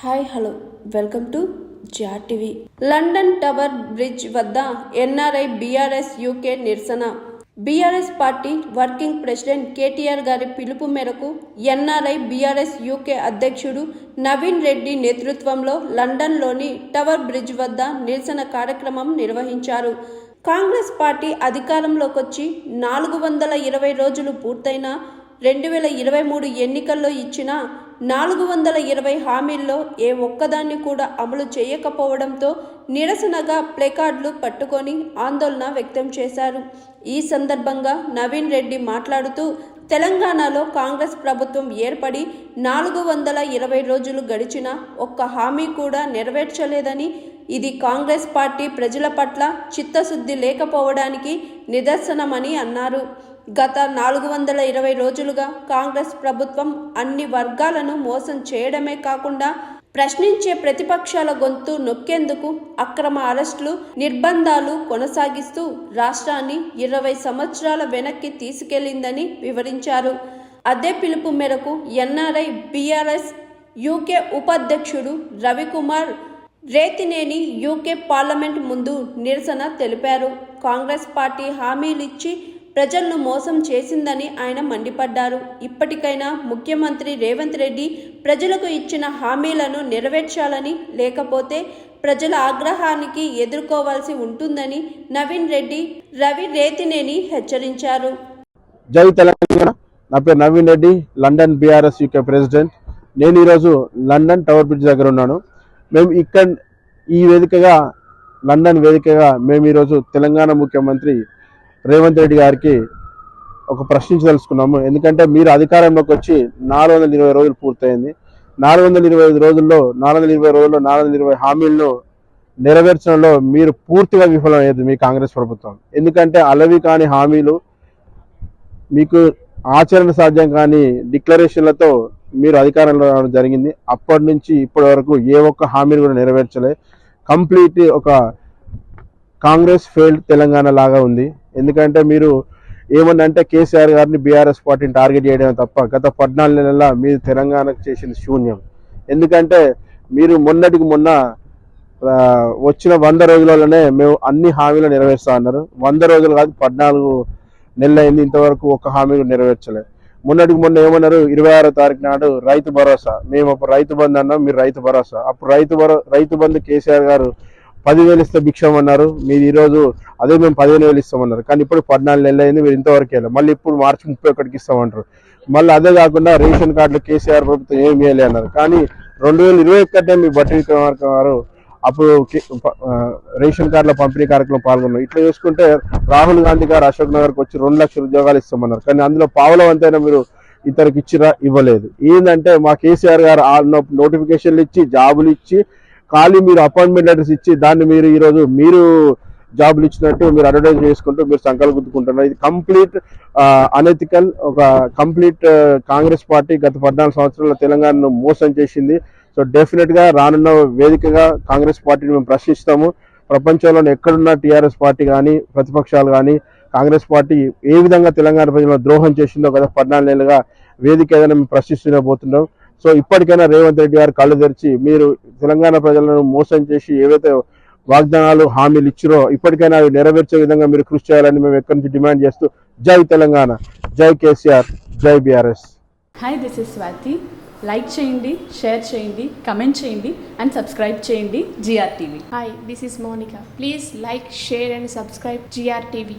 Hi hello welcome to GR TV. London tower bridge వద్ద NRI BRS UK నిరసన. BRS party working president KTR గారి పిలుపు మేరకు NRI BRS UK అధ్యక్షుడు నవీన్ రెడ్డి నేతృత్వంలో లండన్లోని టవర్ బ్రిడ్జ్ వద్ద నిరసన కార్యక్రమం నిర్వహించారు. కాంగ్రెస్ పార్టీ అధికారంలోకి వచ్చి 420 రోజులు పూర్తయిన 2023 ఎన్నికల్లో ఇచ్చిన 420 హామీల్లో ఏ ఒక్కదాన్ని కూడా అమలు చేయకపోవడంతో నిరసనగా ప్లేకార్డులు పట్టుకొని ఆందోళన వ్యక్తం చేశారు. ఈ సందర్భంగా నవీన్ రెడ్డి మాట్లాడుతూ, తెలంగాణలో కాంగ్రెస్ ప్రభుత్వం ఏర్పడి 420 రోజులు గడిచినా ఒక్క హామీ కూడా నెరవేర్చలేదని, ఇది కాంగ్రెస్ పార్టీ ప్రజల పట్ల చిత్తశుద్ధి లేకపోవడానికి నిదర్శనమని అన్నారు. గత 420 రోజులుగా కాంగ్రెస్ ప్రభుత్వం అన్ని వర్గాలను మోసం చేయడమే కాకుండా ప్రశ్నించే ప్రతిపక్షాల గొంతు నొక్కేందుకు అక్రమ అరెస్టులు, నిర్బంధాలు కొనసాగిస్తూ రాష్ట్రాన్ని 20 సంవత్సరాల వెనక్కి తీసుకెళ్లిందని వివరించారు. అదే పిలుపు మేరకు ఎన్ఆర్ఐ బీఆర్ఎస్ యూకే ఉపాధ్యక్షుడు రవికుమార్ రేతినేని యూకే పార్లమెంట్ ముందు నిరసన తెలిపారు. కాంగ్రెస్ పార్టీ హామీలిచ్చి ప్రజలను మోసం చేసిందని ఆయన మండిపడ్డారు. ఇప్పటికైనా ముఖ్యమంత్రి రేవంత్ రెడ్డి ప్రజలకు ఇచ్చిన హామీలను నెరవేర్చాలని, లేకపోతే ప్రజల ఆగ్రహానికి ఎదుర్కోవాల్సి ఉంటుందని నవీన్ రెడ్డి రవి రేతినేని హెచ్చరించారు. జై తెలంగాణ. నా పేరు Naveen Reddy, London BRS UK president. నేను ఈరోజు లండన్ టవర్ బ్రిడ్జ్ దగ్గర ఉన్నాను. మేము ఈ వేదికగా, లండన్ వేదికగా మేము ఈరోజు తెలంగాణ ముఖ్యమంత్రి రేవంత్ రెడ్డి గారికి ఒక ప్రశ్నించదలుచుకున్నాము. ఎందుకంటే మీరు అధికారంలోకి వచ్చి 420 రోజులు పూర్తయింది. 420 రోజుల్లో 420 హామీలను నెరవేర్చడంలో మీరు పూర్తిగా విఫలమయ్యేది మీ కాంగ్రెస్ ప్రభుత్వం. ఎందుకంటే అలవి కాని హామీలు, మీకు ఆచరణ సాధ్యం కాని డిక్లరేషన్లతో మీరు అధికారంలో రావడం జరిగింది. అప్పటి నుంచి ఇప్పటి వరకు ఏ ఒక్క హామీని కూడా నెరవేర్చలే. కంప్లీట్ ఒక కాంగ్రెస్ ఫెయిల్డ్ తెలంగాణ లాగా ఉంది. ఎందుకంటే మీరు ఏమన్నంటే కేసీఆర్ గారిని, బీఆర్ఎస్ పార్టీని టార్గెట్ చేయడమే తప్ప గత 14 నెలల మీరు తెలంగాణకు చేసింది శూన్యం. ఎందుకంటే మీరు మొన్నటికి మొన్న వచ్చిన 100 రోజులలోనే మేము అన్ని హామీలు నెరవేరుస్తా అన్నారు. 100 రోజులు కాదు, 14 నెలలు అయింది, ఇంతవరకు ఒక్క హామీలు నెరవేర్చలేదు. మొన్నటికి మొన్న ఏమన్నారు, 26వ తారీఖు నాడు రైతు భరోసా, మేము అప్పుడు రైతు బంధు అన్నాం, మీరు రైతు భరోసా. అప్పుడు రైతు బంధు కేసీఆర్ గారు 10,000 ఇస్తే భిక్షం అన్నారు. మీరు ఈరోజు అదే మేము 15,000 ఇస్తామన్నారు. కానీ ఇప్పుడు 14 నెలలు అయింది, మీరు ఇంతవరకు వెళ్ళారు. మళ్ళీ ఇప్పుడు మార్చి 31కి ఇస్తామంటారు. మళ్ళీ అదే కాకుండా రేషన్ కార్డులు కేసీఆర్ ప్రభుత్వం ఏమి వేయలే అన్నారు. కానీ 2021 మీ బట్టి విక్రమార్క గారు అప్పుడు రేషన్ కార్డుల పంపిణీ కార్యక్రమం పాల్గొన్నారు. ఇట్లా చూసుకుంటే రాహుల్ గాంధీ గారు అశోక్ నగర్కి వచ్చి 2 లక్షల ఉద్యోగాలు ఇస్తామన్నారు. కానీ అందులో పావుల వంతైనా మీరు ఇతరికి ఇచ్చిరా? ఇవ్వలేదు. ఏంటంటే మా కేసీఆర్ గారు నోటిఫికేషన్లు ఇచ్చి, జాబులు ఇచ్చి, ఖాళీ మీరు అపాయింట్మెంట్ లెటర్స్ ఇచ్చి దాన్ని మీరు ఈరోజు మీరు జాబులు ఇచ్చినట్టు మీరు అడ్వర్టైజ్ చేసుకుంటూ మీరు సంకల్పం గుర్తుకుంటున్నారు. ఇది కంప్లీట్ అనెథికల్. ఒక కంప్లీట్ కాంగ్రెస్ పార్టీ గత 14 సంవత్సరాల తెలంగాణను మోసం చేసింది. సో డెఫినెట్గా రానున్న వేదికగా కాంగ్రెస్ పార్టీని మేము ప్రశ్నిస్తాము. ప్రపంచంలోనే ఎక్కడున్న టీఆర్ఎస్ పార్టీ కానీ, ప్రతిపక్షాలు కానీ, కాంగ్రెస్ పార్టీ ఏ విధంగా తెలంగాణ ప్రజలను ద్రోహం చేసిందో గత 14 నెలలుగా వేదిక ఏదైనా మేము ప్రశ్నిస్తూనే పోతున్నాం. సో ఇప్పటికైనా రేవంత్ రెడ్డి గారు కళ్ళు తెరిచి మీరు తెలంగాణ ప్రజలను మోసం చేసి ఏవైతే వాగ్దానాలు, హామీలు ఇచ్చిరో ఇప్పటికైనా అవి నెరవేర్చే విధంగా మీరు కృషి చేయాలని మేము ఎక్కడి నుంచి డిమాండ్ చేస్తూ, జై తెలంగాణ, జై కేసీఆర్, జై BRS. Hi, this is Swathi. Like చేయండి, షేర్ చేయండి, కమెంట్ చేయండి అండ్ సబ్స్క్రైబ్ చేయండి GR TV. Hi, this is Monica. Please like, share and subscribe GR TV.